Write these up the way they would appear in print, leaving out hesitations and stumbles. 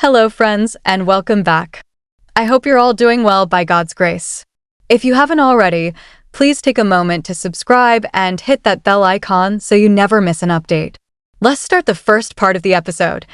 Hello, friends, and welcome back. I hope you're all doing well by God's grace. If you haven't already, please take a moment to subscribe and hit that bell icon so you never miss an update. Let's start the first part of the episode.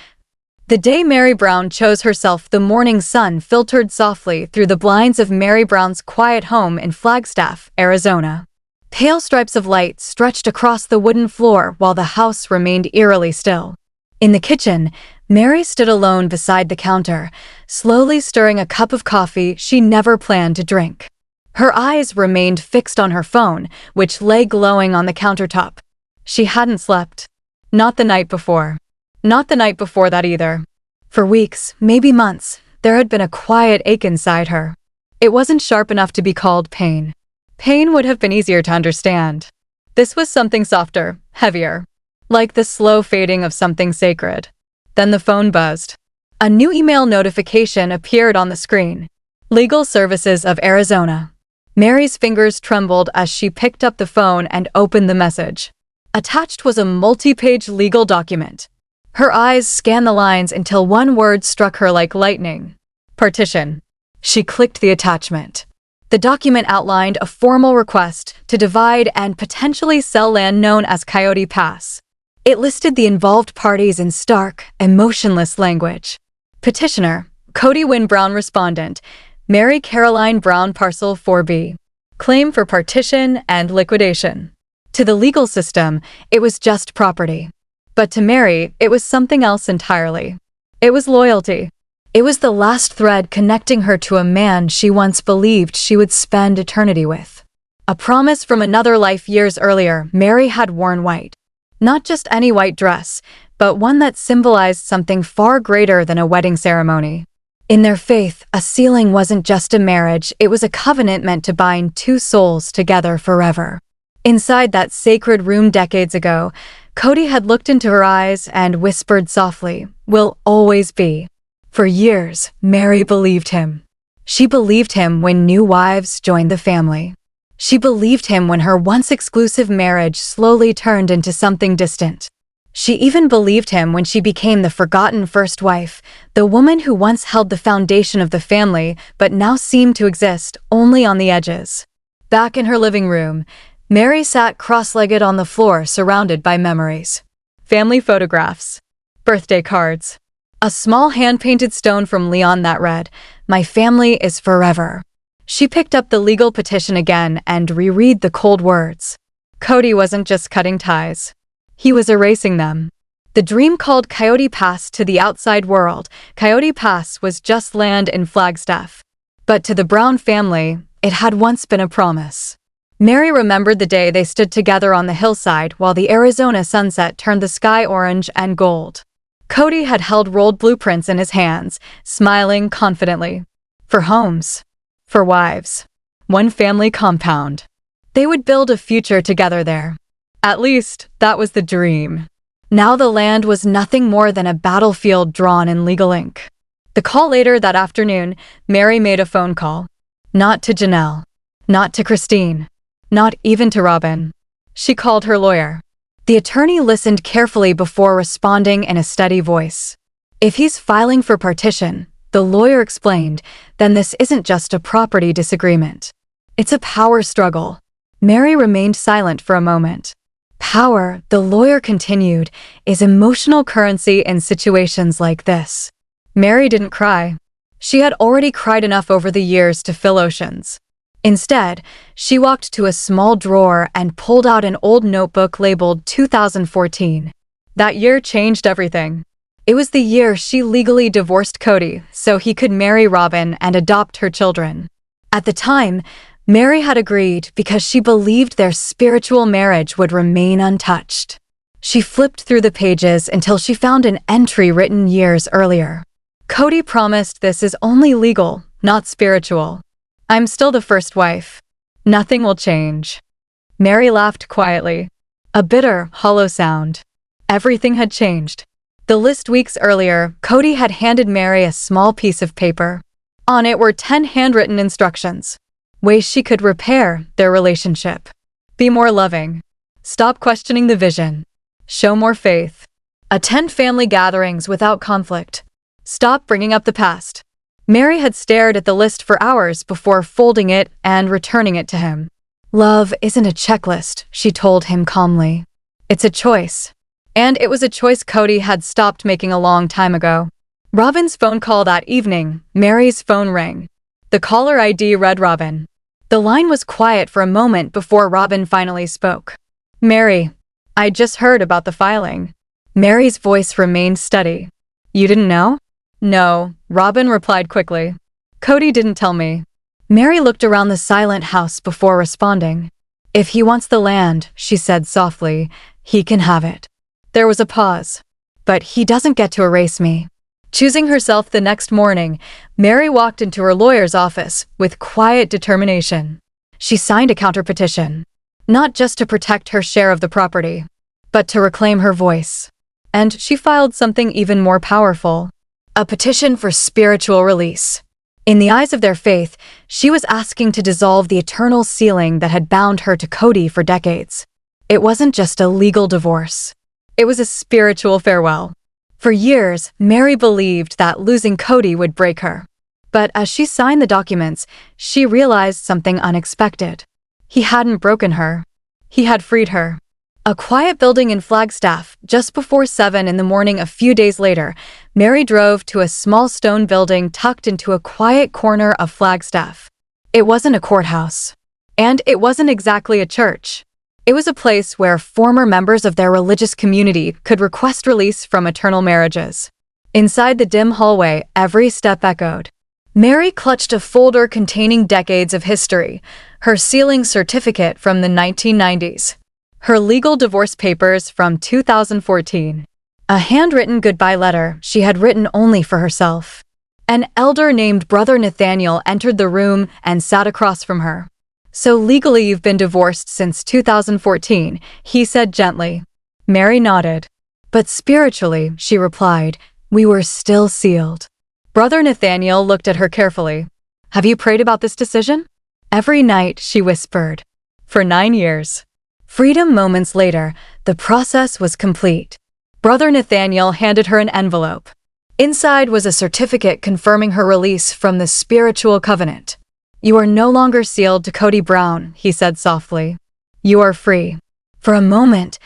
The day Meri Brown chose herself, the morning sun filtered softly through the blinds of Meri Brown's quiet home in Flagstaff, Arizona. Pale stripes of light stretched across the wooden floor while the house remained eerily still. In the kitchen, Meri stood alone beside the counter, slowly stirring a cup of coffee she never planned to drink. Her eyes remained fixed on her phone, which lay glowing on the countertop. She hadn't slept. Not the night before. Not the night before that either. For weeks, maybe months, there had been a quiet ache inside her. It wasn't sharp enough to be called pain. Pain would have been easier to understand. This was something softer, heavier, like the slow fading of something sacred. Then the phone buzzed. A new email notification appeared on the screen. Legal Services of Arizona. Meri's fingers trembled as she picked up the phone and opened the message. Attached was a multi-page legal document. Her eyes scanned the lines until one word struck her like lightning. Partition. She clicked the attachment. The document outlined a formal request to divide and potentially sell land known as Coyote Pass. It listed the involved parties in stark, emotionless language. Petitioner, Kody Brown. Respondent, Meri Caroline Brown. Parcel 4B. Claim for partition and liquidation. To the legal system, it was just property. But to Meri, it was something else entirely. It was loyalty. It was the last thread connecting her to a man she once believed she would spend eternity with. A promise from another life years earlier. Meri had worn white. Not just any white dress, but one that symbolized something far greater than a wedding ceremony. In their faith, a sealing wasn't just a marriage, it was a covenant meant to bind two souls together forever. Inside that sacred room decades ago, Kody had looked into her eyes and whispered softly, "Will always be." For years, Meri believed him. She believed him when new wives joined the family. She believed him when her once exclusive marriage slowly turned into something distant. She even believed him when she became the forgotten first wife, the woman who once held the foundation of the family but now seemed to exist only on the edges. Back in her living room, Meri sat cross-legged on the floor surrounded by memories. Family photographs. Birthday cards. A small hand-painted stone from Leon that read, "My family is forever." She picked up the legal petition again and reread the cold words. Kody wasn't just cutting ties. He was erasing them. The dream called Coyote Pass to the outside world. Coyote Pass was just land in Flagstaff. But to the Brown family, it had once been a promise. Meri remembered the day they stood together on the hillside while the Arizona sunset turned the sky orange and gold. Kody had held rolled blueprints in his hands, smiling confidently. For homes. For wives. One family compound. They would build a future together there. At least, that was the dream. Now the land was nothing more than a battlefield drawn in legal ink. The call later that afternoon, Meri made a phone call. Not to Janelle. Not to Christine. Not even to Robin. She called her lawyer. The attorney listened carefully before responding in a steady voice. If he's filing for partition, the lawyer explained, then this isn't just a property disagreement. It's a power struggle. Meri remained silent for a moment. Power, the lawyer continued, is emotional currency in situations like this. Meri didn't cry. She had already cried enough over the years to fill oceans. Instead, she walked to a small drawer and pulled out an old notebook labeled 2014. That year changed everything. It was the year she legally divorced Kody so he could marry Robin and adopt her children. At the time, Meri had agreed because she believed their spiritual marriage would remain untouched. She flipped through the pages until she found an entry written years earlier. Kody promised this is only legal, not spiritual. I'm still the first wife. Nothing will change. Meri laughed quietly. A bitter, hollow sound. Everything had changed. The list weeks earlier, Kody had handed Meri a small piece of paper. On it were 10 handwritten instructions. Ways she could repair their relationship. Be more loving. Stop questioning the vision. Show more faith. Attend family gatherings without conflict. Stop bringing up the past. Meri had stared at the list for hours before folding it and returning it to him. Love isn't a checklist, she told him calmly. It's a choice. And it was a choice Kody had stopped making a long time ago. Robin's phone call that evening. Meri's phone rang. The caller ID read Robin. The line was quiet for a moment before Robin finally spoke. Meri, I just heard about the filing. Meri's voice remained steady. You didn't know? No, Robin replied quickly. Kody didn't tell me. Meri looked around the silent house before responding. If he wants the land, she said softly, he can have it. There was a pause. But he doesn't get to erase me. Choosing herself the next morning, Meri walked into her lawyer's office with quiet determination. She signed a counterpetition, not just to protect her share of the property, but to reclaim her voice. And she filed something even more powerful, a petition for spiritual release. In the eyes of their faith, she was asking to dissolve the eternal sealing that had bound her to Kody for decades. It wasn't just a legal divorce. It was a spiritual farewell. For years, Meri believed that losing Kody would break her. But as she signed the documents, she realized something unexpected. He hadn't broken her. He had freed her. A quiet building in Flagstaff, just before 7 in the morning a few days later, Meri drove to a small stone building tucked into a quiet corner of Flagstaff. It wasn't a courthouse. And it wasn't exactly a church. It was a place where former members of their religious community could request release from eternal marriages. Inside the dim hallway, every step echoed. Meri clutched a folder containing decades of history, her sealing certificate from the 1990s, her legal divorce papers from 2014, a handwritten goodbye letter she had written only for herself. An elder named Brother Nathaniel entered the room and sat across from her. So legally you've been divorced since 2014, he said gently. Meri nodded. But spiritually, she replied, we were still sealed. Brother Nathaniel looked at her carefully. Have you prayed about this decision? Every night, she whispered. For 9 years. Freedom moments later, the process was complete. Brother Nathaniel handed her an envelope. Inside was a certificate confirming her release from the spiritual covenant. You are no longer sealed to Kody Brown, he said softly. You are free. For a moment,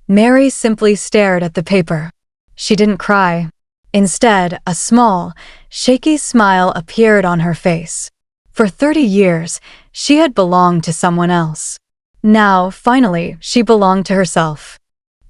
Meri simply stared at the paper. She didn't cry. Instead, a small, shaky smile appeared on her face. For 30 years, she had belonged to someone else. Now, finally, she belonged to herself.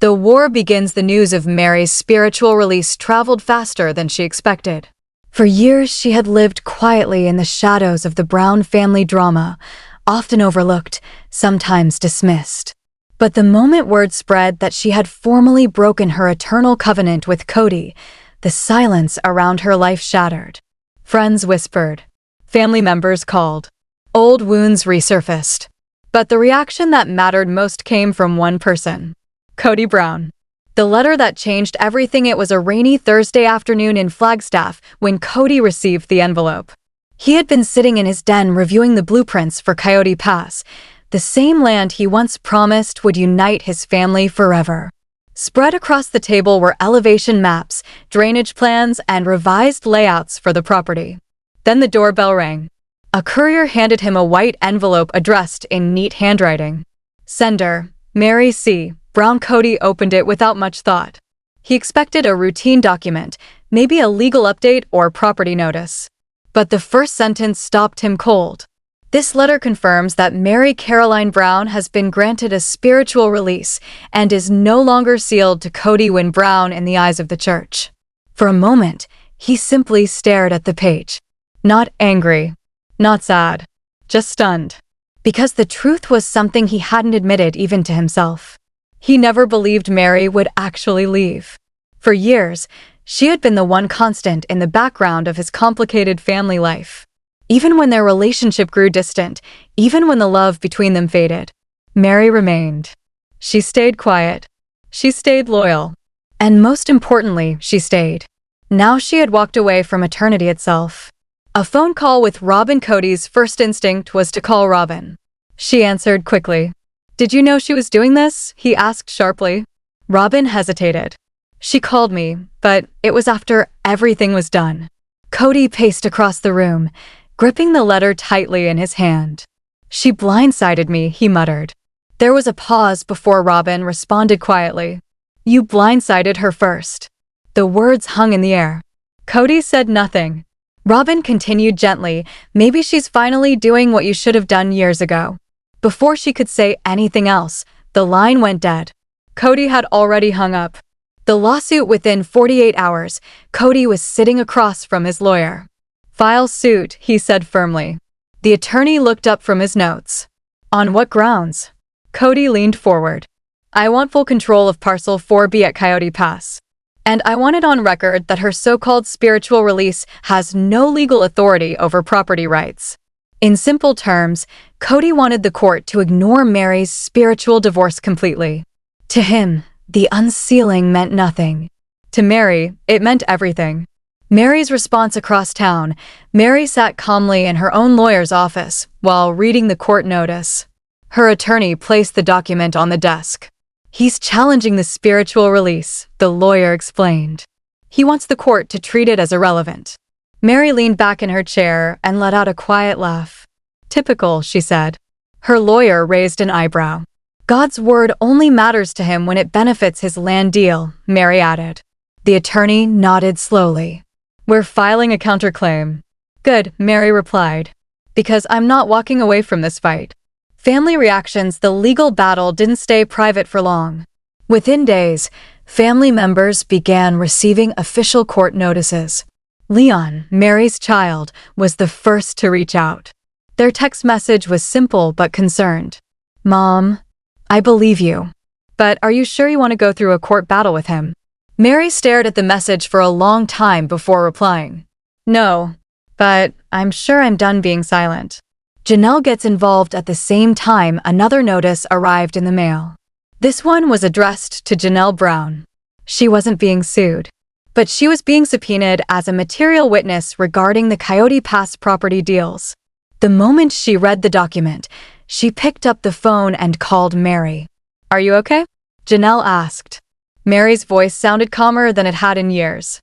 The war begins. The news of Meri's spiritual release traveled faster than she expected. For years, she had lived quietly in the shadows of the Brown family drama, often overlooked, sometimes dismissed. But the moment word spread that she had formally broken her eternal covenant with Kody, the silence around her life shattered. Friends whispered. Family members called. Old wounds resurfaced. But the reaction that mattered most came from one person. Kody Brown. The letter that changed everything. It was a rainy Thursday afternoon in Flagstaff when Kody received the envelope. He had been sitting in his den reviewing the blueprints for Coyote Pass, the same land he once promised would unite his family forever. Spread across the table were elevation maps, drainage plans, and revised layouts for the property. Then the doorbell rang. A courier handed him a white envelope addressed in neat handwriting. Sender, Meri C. Brown. Kody opened it without much thought. He expected a routine document, maybe a legal update or property notice. But the first sentence stopped him cold. This letter confirms that Meri Caroline Brown has been granted a spiritual release and is no longer sealed to Kody Brown in the eyes of the church. For a moment, he simply stared at the page. Not angry, not sad, just stunned. Because the truth was something he hadn't admitted even to himself. He never believed Meri would actually leave. For years, she had been the one constant in the background of his complicated family life. Even when their relationship grew distant, even when the love between them faded, Meri remained. She stayed quiet. She stayed loyal. And most importantly, she stayed. Now she had walked away from eternity itself. A phone call with Robin. Kody's first instinct was to call Robin. She answered quickly. Did you know she was doing this? He asked sharply. Robin hesitated. She called me, but it was after everything was done. Kody paced across the room, gripping the letter tightly in his hand. She blindsided me, he muttered. There was a pause before Robin responded quietly. You blindsided her first. The words hung in the air. Kody said nothing. Robin continued gently, maybe she's finally doing what you should have done years ago. Before she could say anything else, the line went dead. Kody had already hung up. The lawsuit within 48 hours, Kody was sitting across from his lawyer. File suit, he said firmly. The attorney looked up from his notes. On what grounds? Kody leaned forward. I want full control of Parcel 4B at Coyote Pass. And I want it on record that her so-called spiritual release has no legal authority over property rights. In simple terms, Kody wanted the court to ignore Meri's spiritual divorce completely. To him, the unsealing meant nothing. To Meri, it meant everything. Meri's response across town, Meri sat calmly in her own lawyer's office while reading the court notice. Her attorney placed the document on the desk. He's challenging the spiritual release, the lawyer explained. He wants the court to treat it as irrelevant. Meri leaned back in her chair and let out a quiet laugh. Typical, she said. Her lawyer raised an eyebrow. God's word only matters to him when it benefits his land deal, Meri added. The attorney nodded slowly. We're filing a counterclaim. Good, Meri replied. Because I'm not walking away from this fight. Family reactions, the legal battle didn't stay private for long. Within days, family members began receiving official court notices. Leon, Meri's child, was the first to reach out. Their text message was simple but concerned. Mom, I believe you. But are you sure you want to go through a court battle with him? Meri stared at the message for a long time before replying. No, but I'm sure I'm done being silent. Janelle gets involved at the same time another notice arrived in the mail. This one was addressed to Janelle Brown. She wasn't being sued, but she was being subpoenaed as a material witness regarding the Coyote Pass property deals. The moment she read the document, she picked up the phone and called Meri. Are you okay? Janelle asked. Meri's voice sounded calmer than it had in years.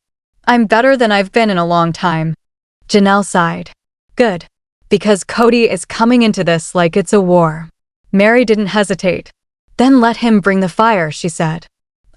I'm better than I've been in a long time. Janelle sighed. Good. Because Kody is coming into this like it's a war. Meri didn't hesitate. Then let him bring the fire, she said.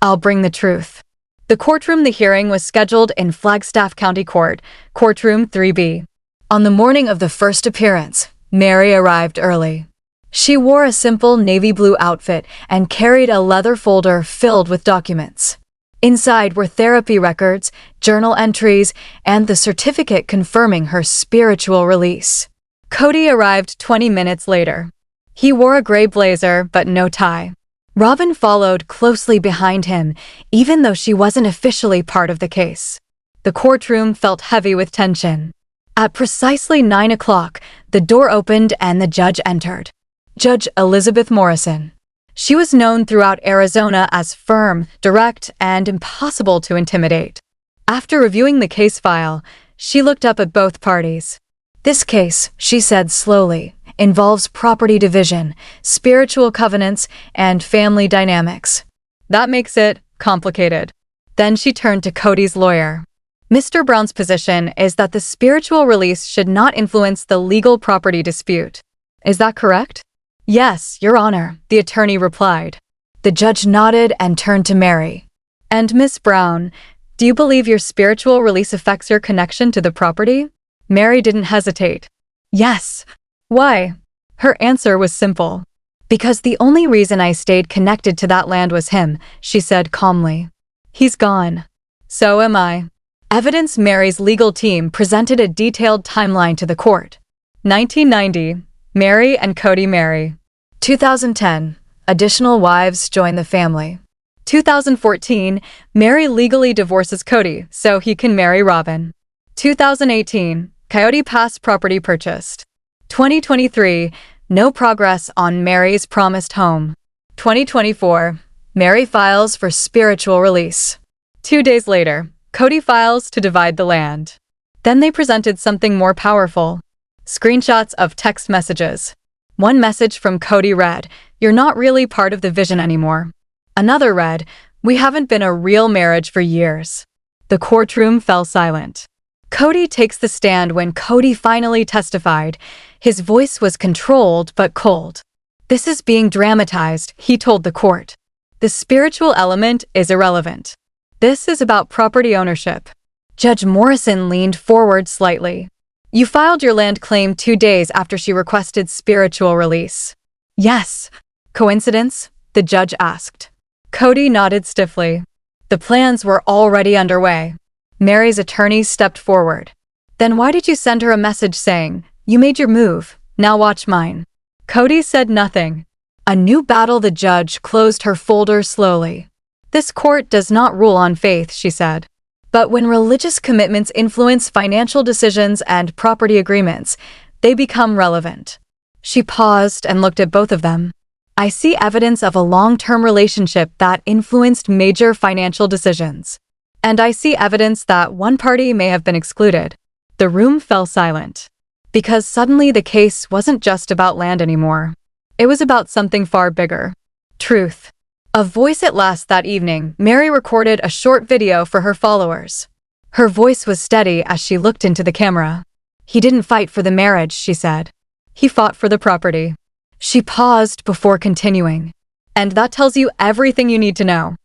I'll bring the truth. The courtroom the hearing was scheduled in Flagstaff County Court, courtroom 3B. On the morning of the first appearance, Meri arrived early. She wore a simple navy blue outfit and carried a leather folder filled with documents. Inside were therapy records, journal entries, and the certificate confirming her spiritual release. Kody arrived 20 minutes later. He wore a gray blazer but no tie. Robin followed closely behind him, even though she wasn't officially part of the case. The courtroom felt heavy with tension. At precisely 9 o'clock, the door opened and the judge entered. Judge Elizabeth Morrison. She was known throughout Arizona as firm, direct, and impossible to intimidate. After reviewing the case file, she looked up at both parties. This case, she said slowly, involves property division, spiritual covenants, and family dynamics. That makes it complicated. Then she turned to Kody's lawyer. Mr. Brown's position is that the spiritual release should not influence the legal property dispute. Is that correct? Yes, Your Honor, the attorney replied. The judge nodded and turned to Meri. And Miss Brown, do you believe your spiritual release affects your connection to the property? Meri didn't hesitate. Yes. Why? Her answer was simple. Because the only reason I stayed connected to that land was him, she said calmly. He's gone. So am I. Evidence Meri's legal team presented a detailed timeline to the court. 1990, Meri and Kody marry. 2010, additional wives join the family. 2014, Meri legally divorces Kody so he can marry Robin. 2018, Coyote Pass property purchased. 2023, no progress on Meri's promised home. 2024, Meri files for spiritual release. 2 days later, Kody files to divide the land. Then they presented something more powerful. Screenshots of text messages. One message from Kody read, "You're not really part of the vision anymore." Another read, We haven't been a real marriage for years." The courtroom fell silent. Kody takes the stand when Kody finally testified. His voice was controlled but cold. "This is being dramatized," he told the court. "The spiritual element is irrelevant. This is about property ownership." Judge Morrison leaned forward slightly. "You filed your land claim 2 days after she requested spiritual release." "Yes." "Coincidence?" the judge asked. Kody nodded stiffly. The plans were already underway. Meri's attorney stepped forward. "Then why did you send her a message saying, 'You made your move, now watch mine'?" Kody said nothing. "A new battle." The judge closed her folder slowly. "This court does not rule on faith," she said. "But when religious commitments influence financial decisions and property agreements, they become relevant." She paused and looked at both of them. "I see evidence of a long-term relationship that influenced major financial decisions. And I see evidence that one party may have been excluded." The room fell silent. Because suddenly the case wasn't just about land anymore. It was about something far bigger. Truth. A voice at last that evening, Meri recorded a short video for her followers. Her voice was steady as she looked into the camera. "He didn't fight for the marriage," she said. "He fought for the property." She paused before continuing. "And that tells you everything you need to know."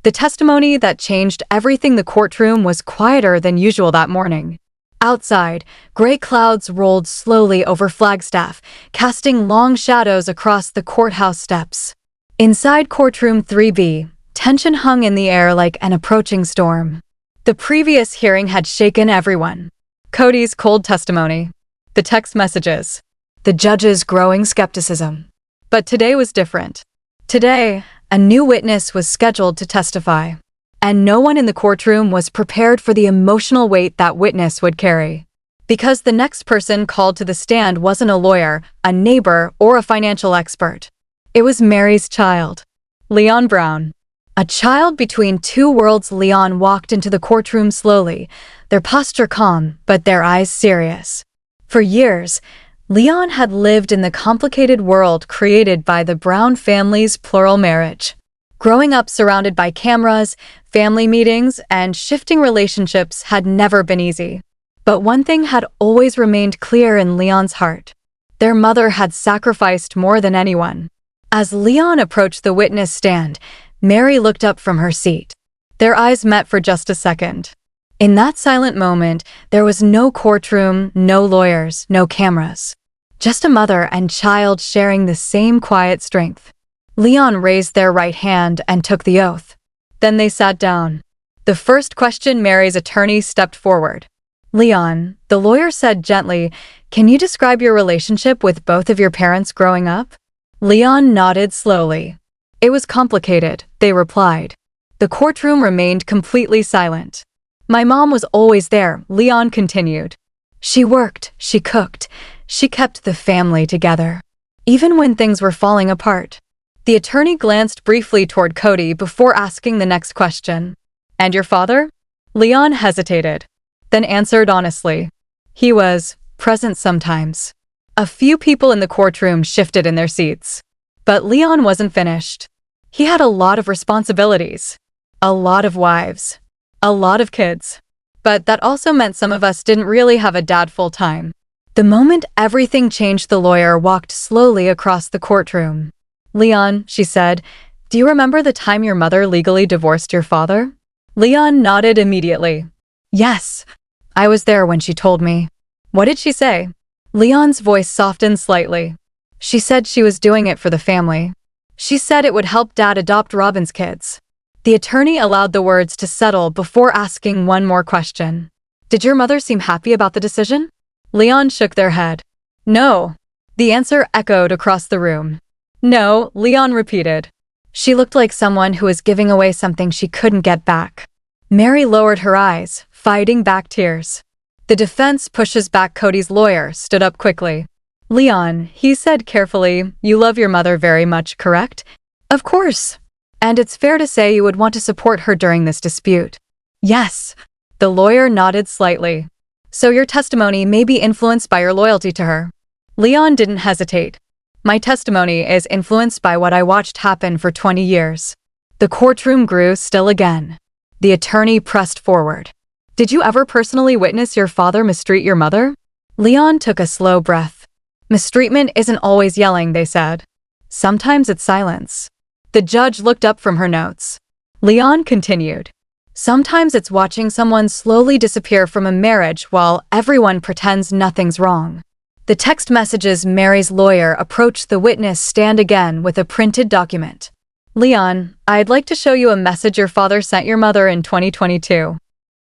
The testimony that changed everything. The courtroom was quieter than usual that morning. Outside, gray clouds rolled slowly over Flagstaff, casting long shadows across the courthouse steps. Inside courtroom 3B, tension hung in the air like an approaching storm. The previous hearing had shaken everyone. Kody's cold testimony, the text messages, the judge's growing skepticism. But today was different. Today, a new witness was scheduled to testify, and no one in the courtroom was prepared for the emotional weight that witness would carry. Because the next person called to the stand wasn't a lawyer, a neighbor, or a financial expert. It was Meri's child, Leon Brown. A child between two worlds. Leon walked into the courtroom slowly, their posture calm, but their eyes serious. For years, Leon had lived in the complicated world created by the Brown family's plural marriage. Growing up surrounded by cameras, family meetings, and shifting relationships had never been easy. But one thing had always remained clear in Leon's heart. Their mother had sacrificed more than anyone. As Leon approached the witness stand, Meri looked up from her seat. Their eyes met for just a second. In that silent moment, there was no courtroom, no lawyers, no cameras. Just a mother and child sharing the same quiet strength. Leon raised their right hand and took the oath. Then they sat down. The first question. Meri's attorney stepped forward. "Leon," the lawyer said gently, "can you describe your relationship with both of your parents growing up?" Leon nodded slowly. "It was complicated," they replied. The courtroom remained completely silent. "My mom was always there," Leon continued. "She worked, she cooked, she kept the family together, even when things were falling apart." The attorney glanced briefly toward Kody before asking the next question. "And your father?" Leon hesitated, then answered honestly. "He was present sometimes." A few people in the courtroom shifted in their seats. But Leon wasn't finished. He had a lot of responsibilities, a lot of wives, a lot of kids. But that also meant some of us didn't really have a dad full-time. The moment everything changed, the lawyer walked slowly across the courtroom. "Leon," she said, "do you remember the time your mother legally divorced your father?" Leon nodded immediately. "Yes, I was there when she told me." "What did she say?" Leon's voice softened slightly. "She said she was doing it for the family. She said it would help Dad adopt Robin's kids." The attorney allowed the words to settle before asking one more question. "Did your mother seem happy about the decision?" Leon shook their head. "No." The answer echoed across the room. "No," Leon repeated. "She looked like someone who was giving away something she couldn't get back." Meri lowered her eyes, fighting back tears. "The defense pushes back." Kody's lawyer stood up quickly. "Leon," he said carefully, "you love your mother very much, correct?" "Of course. And it's fair to say you would want to support her during this dispute." "Yes." The lawyer nodded slightly. "So your testimony may be influenced by your loyalty to her." Leon didn't hesitate. "My testimony is influenced by what I watched happen for 20 years. The courtroom grew still again. The attorney pressed forward. Did you ever personally witness your father mistreat your mother? Leon took a slow breath. Mistreatment isn't always yelling, they said. Sometimes it's silence. The judge looked up from her notes. Leon continued. Sometimes it's watching someone slowly disappear from a marriage while everyone pretends nothing's wrong. The text messages Meri's lawyer approached the witness stand again with a printed document. Leon, I'd like to show you a message your father sent your mother in 2022.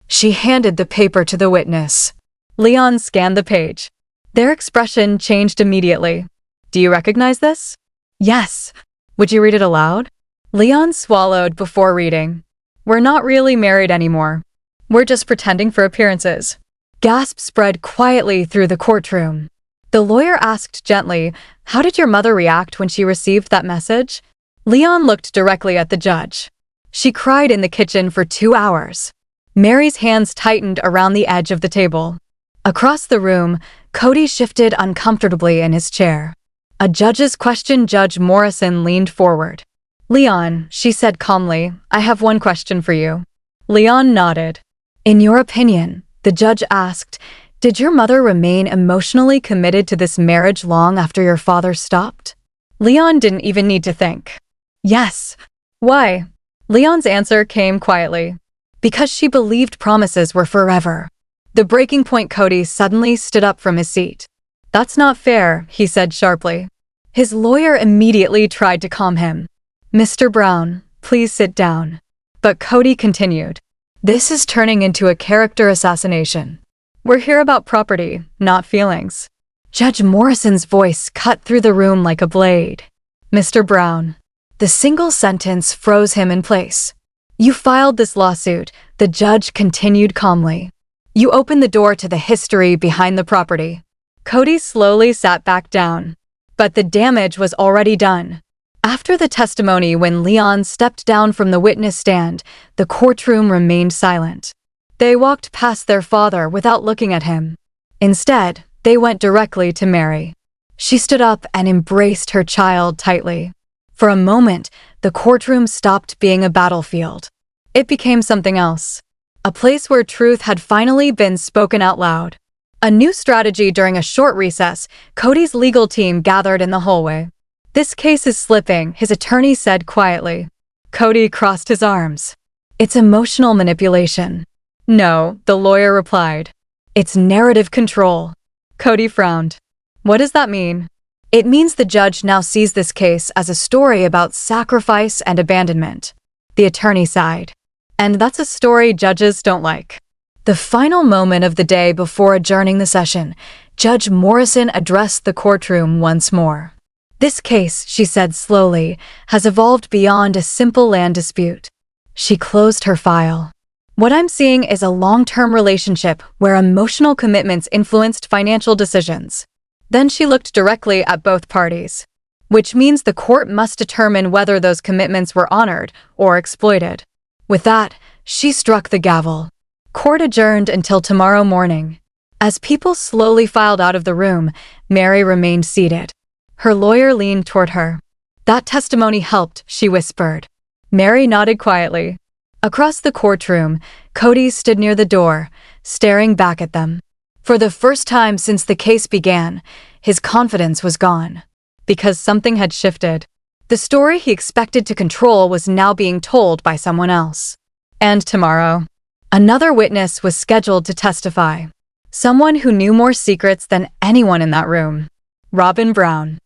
She handed the paper to the witness. Leon scanned the page. Their expression changed immediately. Do you recognize this? Yes. Would you read it aloud? Leon swallowed before reading. We're not really married anymore. We're just pretending for appearances. Gasps spread quietly through the courtroom. The lawyer asked gently, how did your mother react when she received that message? Leon looked directly at the judge. She cried in the kitchen for 2 hours. Meri's hands tightened around the edge of the table. Across the room, Kody shifted uncomfortably in his chair. A judge's question Judge Morrison leaned forward. Leon, she said calmly, I have one question for you. Leon nodded. In your opinion, the judge asked, did your mother remain emotionally committed to this marriage long after your father stopped? Leon didn't even need to think. Yes. Why? Leon's answer came quietly. Because she believed promises were forever. The breaking point. Kody suddenly stood up from his seat. That's not fair, he said sharply. His lawyer immediately tried to calm him. Mr. Brown, please sit down. But Kody continued. This is turning into a character assassination. We're here about property, not feelings. Judge Morrison's voice cut through the room like a blade. Mr. Brown. The single sentence froze him in place. You filed this lawsuit, the judge continued calmly. You opened the door to the history behind the property. Kody slowly sat back down. But the damage was already done. After the testimony, when Leon stepped down from the witness stand, the courtroom remained silent. They walked past their father without looking at him. Instead, they went directly to Meri. She stood up and embraced her child tightly. For a moment, the courtroom stopped being a battlefield. It became something else. A place where truth had finally been spoken out loud. A new strategy. During a short recess, Kody's legal team gathered in the hallway. This case is slipping, his attorney said quietly. Kody crossed his arms. It's emotional manipulation. No, the lawyer replied. It's narrative control. Kody frowned. What does that mean? It means the judge now sees this case as a story about sacrifice and abandonment. The attorney sighed. And that's a story judges don't like. The final moment of the day before adjourning the session, Judge Morrison addressed the courtroom once more. This case, she said slowly, has evolved beyond a simple land dispute. She closed her file. What I'm seeing is a long-term relationship where emotional commitments influenced financial decisions. Then she looked directly at both parties. Which means the court must determine whether those commitments were honored or exploited. With that, she struck the gavel. Court adjourned until tomorrow morning. As people slowly filed out of the room, Meri remained seated. Her lawyer leaned toward her. That testimony helped, she whispered. Meri nodded quietly. Across the courtroom, Kody stood near the door, staring back at them. For the first time since the case began, his confidence was gone. Because something had shifted. The story he expected to control was now being told by someone else. And tomorrow, another witness was scheduled to testify. Someone who knew more secrets than anyone in that room. Kody Brown.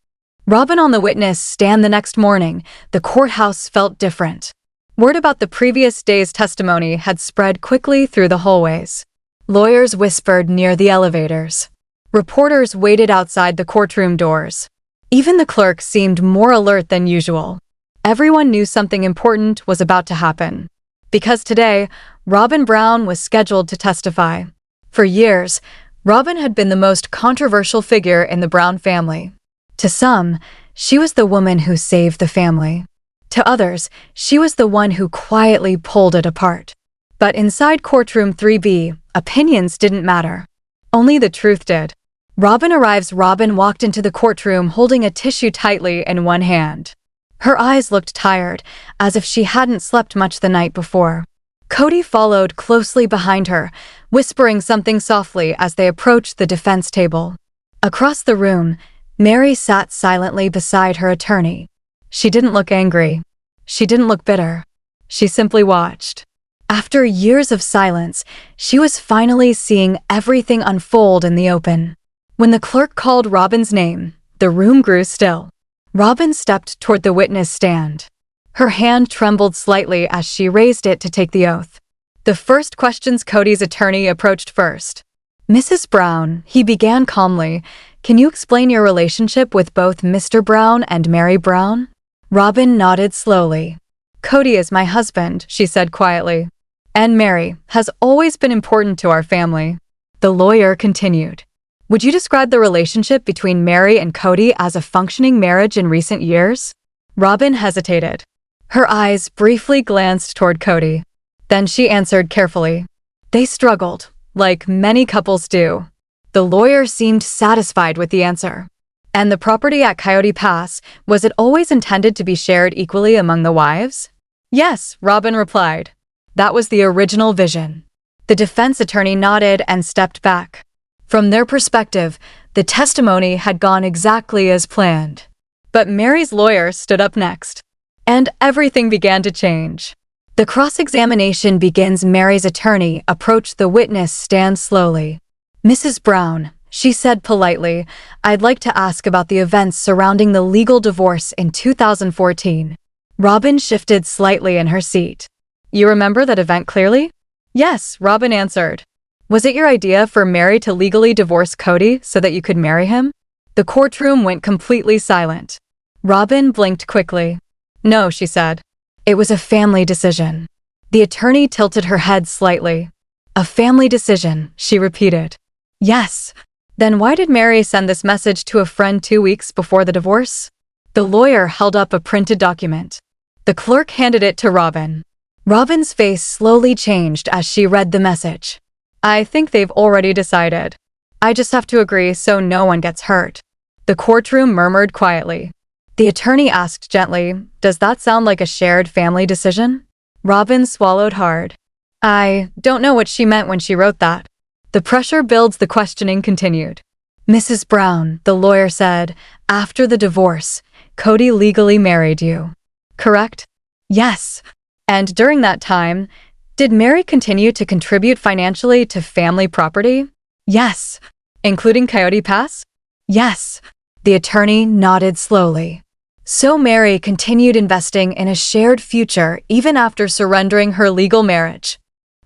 Kody on the witness stand the next morning, the courthouse felt different. Word about the previous day's testimony had spread quickly through the hallways. Lawyers whispered near the elevators. Reporters waited outside the courtroom doors. Even the clerk seemed more alert than usual. Everyone knew something important was about to happen. Because today, Kody Brown was scheduled to testify. For years, Kody had been the most controversial figure in the Brown family. To some, she was the woman who saved the family. To others, she was the one who quietly pulled it apart. But inside courtroom 3B, opinions didn't matter. Only the truth did. Kody arrives. Kody walked into the courtroom holding a tissue tightly in one hand. Her eyes looked tired, as if she hadn't slept much the night before. Kody followed closely behind her, whispering something softly as they approached the defense table. Across the room, Meri sat silently beside her attorney. She didn't look angry. She didn't look bitter. She simply watched. After years of silence, she was finally seeing everything unfold in the open. When the clerk called Robin's name, the room grew still. Robin stepped toward the witness stand. Her hand trembled slightly as she raised it to take the oath. The first questions Kody's attorney approached first. "Mrs. Brown," he began calmly, "can you explain your relationship with both Mr. Brown and Meri Brown?" Robin nodded slowly. "Kody is my husband," she said quietly. "And Meri has always been important to our family." The lawyer continued. "Would you describe the relationship between Meri and Kody as a functioning marriage in recent years?" Robin hesitated. Her eyes briefly glanced toward Kody. Then she answered carefully. "They struggled, like many couples do." The lawyer seemed satisfied with the answer. "And the property at Coyote Pass, was it always intended to be shared equally among the wives?" "Yes," Robin replied. "That was the original vision." The defense attorney nodded and stepped back. From their perspective, the testimony had gone exactly as planned. But Meri's lawyer stood up next. And everything began to change. The cross-examination begins. Meri's attorney approached the witness stand slowly. "Mrs. Brown," she said politely, "I'd like to ask about the events surrounding the legal divorce in 2014. Robin shifted slightly in her seat. "You remember that event clearly?" "Yes," Robin answered. "Was it your idea for Meri to legally divorce Kody so that you could marry him?" The courtroom went completely silent. Robin blinked quickly. "No," she said. "It was a family decision." The attorney tilted her head slightly. "A family decision," she repeated. "Yes. Then why did Meri send this message to a friend 2 weeks before the divorce?" The lawyer held up a printed document. The clerk handed it to Robin. Robin's face slowly changed as she read the message. "I think they've already decided. I just have to agree so no one gets hurt." The courtroom murmured quietly. The attorney asked gently, "Does that sound like a shared family decision?" Robin swallowed hard. "I don't know what she meant when she wrote that." The pressure builds. The questioning continued. "Mrs. Brown," the lawyer said, "after the divorce, Kody legally married you. Correct?" "Yes." "And during that time, did Meri continue to contribute financially to family property?" "Yes." "Including Coyote Pass?" "Yes." The attorney nodded slowly. So Meri continued investing in a shared future even after surrendering her legal marriage.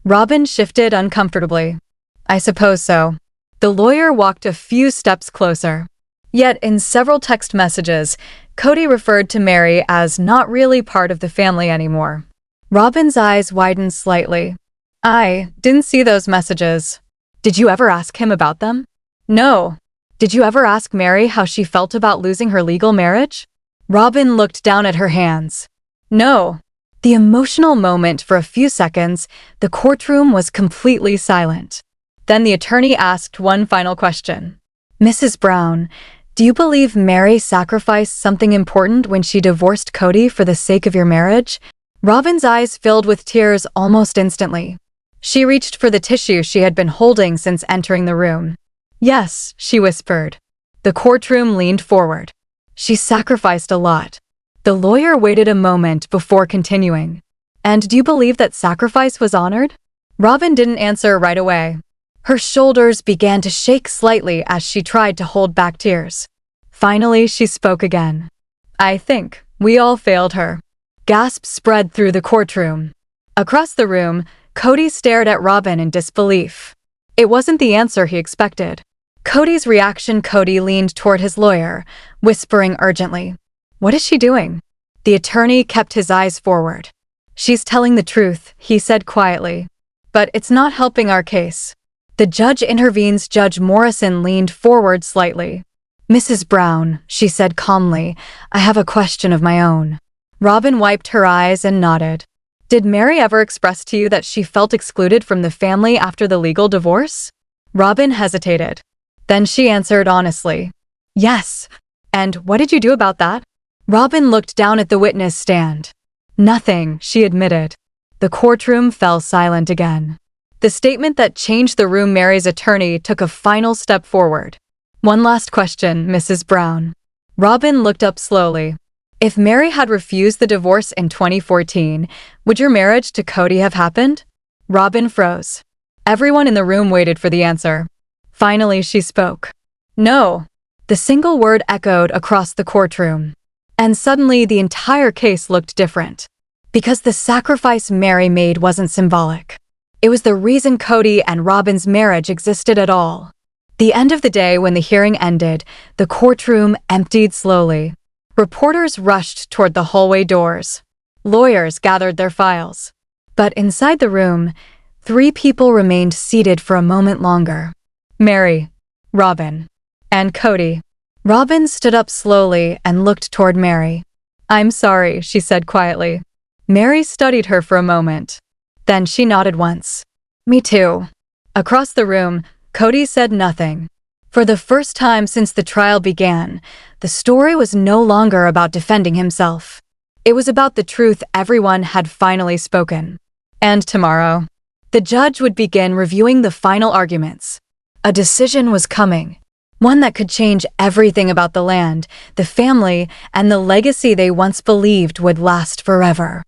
Robin shifted uncomfortably. "I suppose so." The lawyer walked a few steps closer. Yet in several text messages, Kody referred to Meri as not really part of the family anymore. Robin's eyes widened slightly. "I didn't see those messages." "Did you ever ask him about them?" "No." "Did you ever ask Meri how she felt about losing her legal marriage?" Robin looked down at her hands. "No." The emotional moment. For a few seconds, the courtroom was completely silent. Then the attorney asked one final question. "Mrs. Brown, do you believe Meri sacrificed something important when she divorced Kody for the sake of your marriage?" Robin's eyes filled with tears almost instantly. She reached for the tissue she had been holding since entering the room. "Yes," she whispered. The courtroom leaned forward. "She sacrificed a lot." The lawyer waited a moment before continuing. "And do you believe that sacrifice was honored?" Robin didn't answer right away. Her shoulders began to shake slightly as she tried to hold back tears. Finally, she spoke again. "I think we all failed her." Gasps spread through the courtroom. Across the room, Kody stared at Robin in disbelief. It wasn't the answer he expected. Kody's reaction. Kody leaned toward his lawyer, whispering urgently, "What is she doing?" The attorney kept his eyes forward. "She's telling the truth," he said quietly. "But it's not helping our case." The judge intervenes. Judge Morrison leaned forward slightly. "Mrs. Brown," she said calmly, "I have a question of my own." Robin wiped her eyes and nodded. "Did Meri ever express to you that she felt excluded from the family after the legal divorce?" Robin hesitated. Then she answered honestly, "Yes." "And what did you do about that?" Robin looked down at the witness stand. Nothing, she admitted. The courtroom fell silent again. The statement that changed the room. Meri's attorney took a final step forward. One last question, Mrs. Brown. Robin looked up slowly. If Meri had refused the divorce in 2014, would your marriage to Kody have happened? Robin froze. Everyone in the room waited for the answer. Finally, she spoke. No. The single word echoed across the courtroom. And suddenly, the entire case looked different. Because the sacrifice Meri made wasn't symbolic. It was the reason Kody and Robin's marriage existed at all. The end of the day, when the hearing ended, the courtroom emptied slowly. Reporters rushed toward the hallway doors. Lawyers gathered their files. But inside the room, 3 people remained seated for a moment longer. Meri, Robin, and Kody. Robin stood up slowly and looked toward Meri. I'm sorry, she said quietly. Meri studied her for a moment. Then she nodded once. Me too. Across the room, Kody said nothing. For the first time since the trial began, the story was no longer about defending himself. It was about the truth everyone had finally spoken. And tomorrow, the judge would begin reviewing the final arguments. A decision was coming. One that could change everything about the land, the family, and the legacy they once believed would last forever.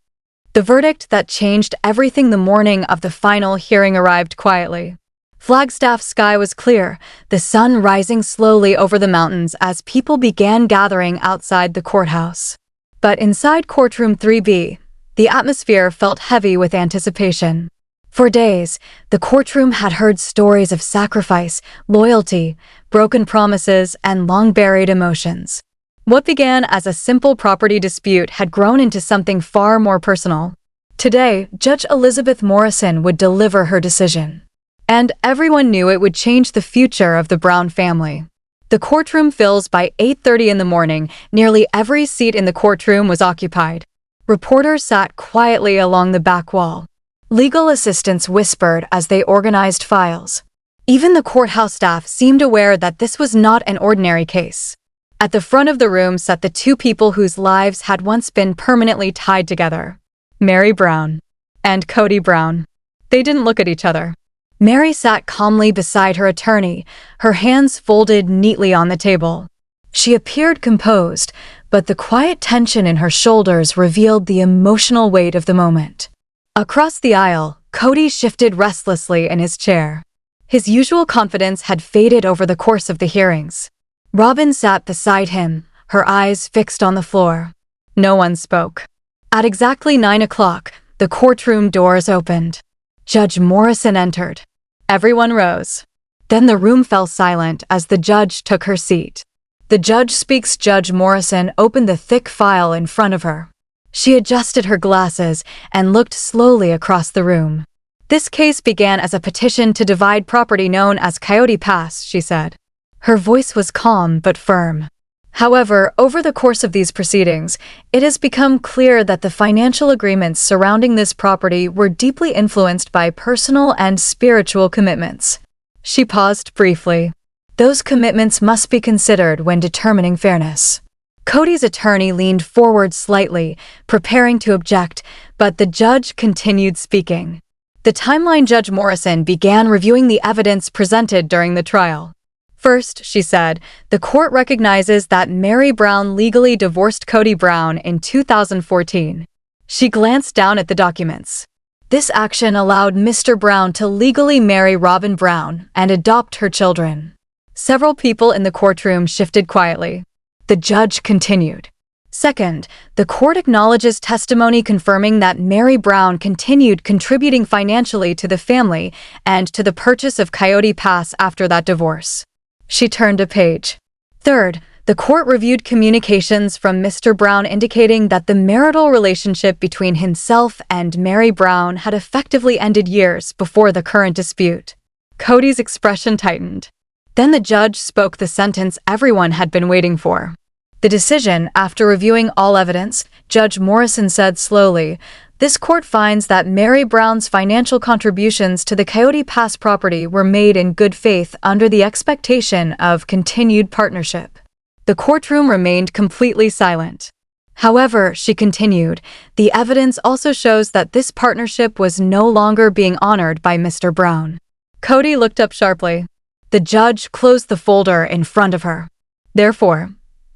The verdict that changed everything. The morning of the final hearing arrived quietly. Flagstaff's sky was clear, the sun rising slowly over the mountains as people began gathering outside the courthouse. But inside courtroom 3B, the atmosphere felt heavy with anticipation. For days, the courtroom had heard stories of sacrifice, loyalty, broken promises, and long-buried emotions. What began as a simple property dispute had grown into something far more personal. Today, Judge Elizabeth Morrison would deliver her decision. And everyone knew it would change the future of the Brown family. The courtroom fills by 8:30 in the morning. Nearly every seat in the courtroom was occupied. Reporters sat quietly along the back wall. Legal assistants whispered as they organized files. Even the courthouse staff seemed aware that this was not an ordinary case. At the front of the room sat the 2 people whose lives had once been permanently tied together. Meri Brown and Kody Brown. They didn't look at each other. Meri sat calmly beside her attorney, her hands folded neatly on the table. She appeared composed, but the quiet tension in her shoulders revealed the emotional weight of the moment. Across the aisle, Kody shifted restlessly in his chair. His usual confidence had faded over the course of the hearings. Robin sat beside him, her eyes fixed on the floor. No one spoke. At exactly 9 o'clock, the courtroom doors opened. Judge Morrison entered. Everyone rose. Then the room fell silent as the judge took her seat. The judge speaks. Judge Morrison opened the thick file in front of her. She adjusted her glasses and looked slowly across the room. This case began as a petition to divide property known as Coyote Pass, she said. Her voice was calm but firm. However, over the course of these proceedings, it has become clear that the financial agreements surrounding this property were deeply influenced by personal and spiritual commitments. She paused briefly. Those commitments must be considered when determining fairness. Kody's attorney leaned forward slightly, preparing to object, but the judge continued speaking. The timeline. Judge Morrison began reviewing the evidence presented during the trial. First, she said, the court recognizes that Meri Brown legally divorced Kody Brown in 2014. She glanced down at the documents. This action allowed Mr. Brown to legally marry Robin Brown and adopt her children. Several people in the courtroom shifted quietly. The judge continued. Second, the court acknowledges testimony confirming that Meri Brown continued contributing financially to the family and to the purchase of Coyote Pass after that divorce. She turned a page. Third, the court reviewed communications from Mr. Brown indicating that the marital relationship between himself and Meri Brown had effectively ended years before the current dispute. Kody's expression tightened. Then the judge spoke the sentence everyone had been waiting for. The decision, after reviewing all evidence, Judge Morrison said slowly, this court finds that Meri Brown's financial contributions to the Coyote Pass property were made in good faith under the expectation of continued partnership. The courtroom remained completely silent. However, she continued, the evidence also shows that this partnership was no longer being honored by Mr. Brown. Kody looked up sharply. The judge closed the folder in front of her. Therefore,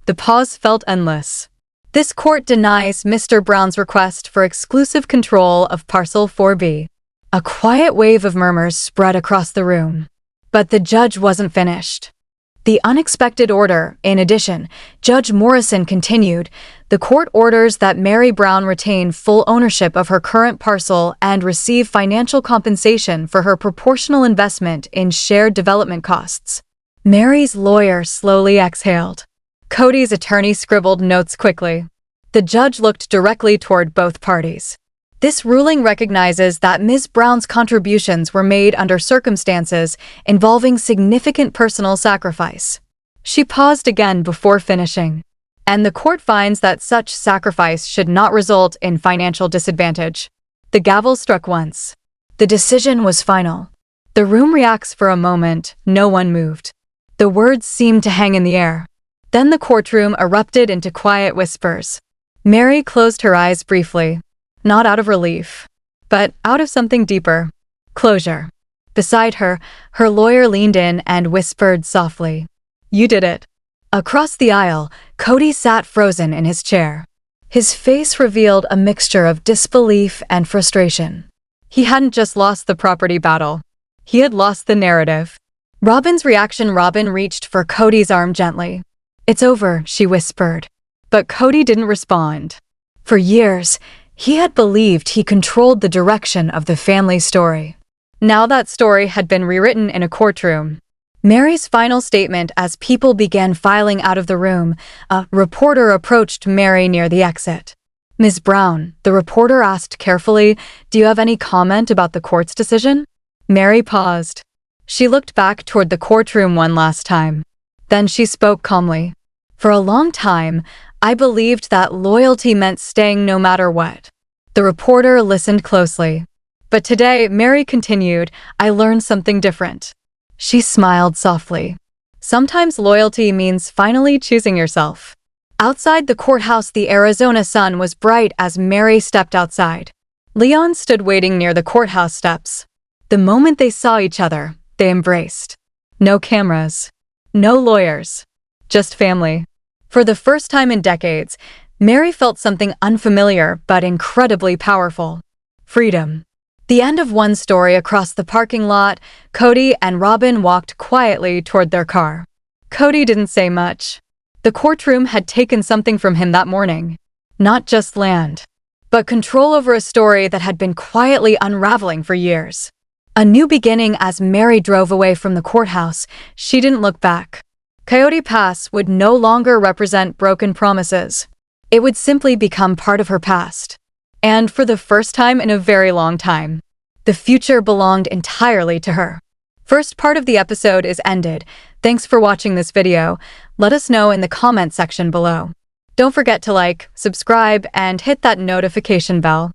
the pause felt endless. This court denies Mr. Brown's request for exclusive control of Parcel 4B. A quiet wave of murmurs spread across the room. But the judge wasn't finished. The unexpected order, in addition, Judge Morrison continued, the court orders that Meri Brown retain full ownership of her current parcel and receive financial compensation for her proportional investment in shared development costs. Meri's lawyer slowly exhaled. Kody's attorney scribbled notes quickly. The judge looked directly toward both parties. This ruling recognizes that Ms. Brown's contributions were made under circumstances involving significant personal sacrifice. She paused again before finishing. And the court finds that such sacrifice should not result in financial disadvantage. The gavel struck once. The decision was final. The room reacts for a moment, no one moved. The words seemed to hang in the air. Then the courtroom erupted into quiet whispers. Meri closed her eyes briefly. Not out of relief, but out of something deeper. Closure. Beside her, her lawyer leaned in and whispered softly, "You did it." Across the aisle, Kody sat frozen in his chair. His face revealed a mixture of disbelief and frustration. He hadn't just lost the property battle. He had lost the narrative. Robin's reaction. Robin reached for Kody's arm gently. "It's over," she whispered. But Kody didn't respond. For years, he had believed he controlled the direction of the family story. Now that story had been rewritten in a courtroom. Meri's final statement as people began filing out of the room, a reporter approached Meri near the exit. "Ms. Brown," the reporter asked carefully, "do you have any comment about the court's decision?" Meri paused. She looked back toward the courtroom one last time. Then she spoke calmly. "For a long time, I believed that loyalty meant staying no matter what." The reporter listened closely. "But today," Meri continued, "I learned something different." She smiled softly. "Sometimes loyalty means finally choosing yourself." Outside the courthouse, the Arizona sun was bright as Meri stepped outside. Leon stood waiting near the courthouse steps. The moment they saw each other, they embraced. No cameras. No lawyers. Just family. For the first time in decades, Meri felt something unfamiliar but incredibly powerful. Freedom. The end of one story. Across the parking lot, Kody and Robin walked quietly toward their car. Kody didn't say much. The courtroom had taken something from him that morning. Not just land, but control over a story that had been quietly unraveling for years. A new beginning. As Meri drove away from the courthouse, she didn't look back. Coyote Pass would no longer represent broken promises. It would simply become part of her past. And for the first time in a very long time, the future belonged entirely to her. First part of the episode is ended. Thanks for watching this video. Let us know in the comment section below. Don't forget to like, subscribe, and hit that notification bell.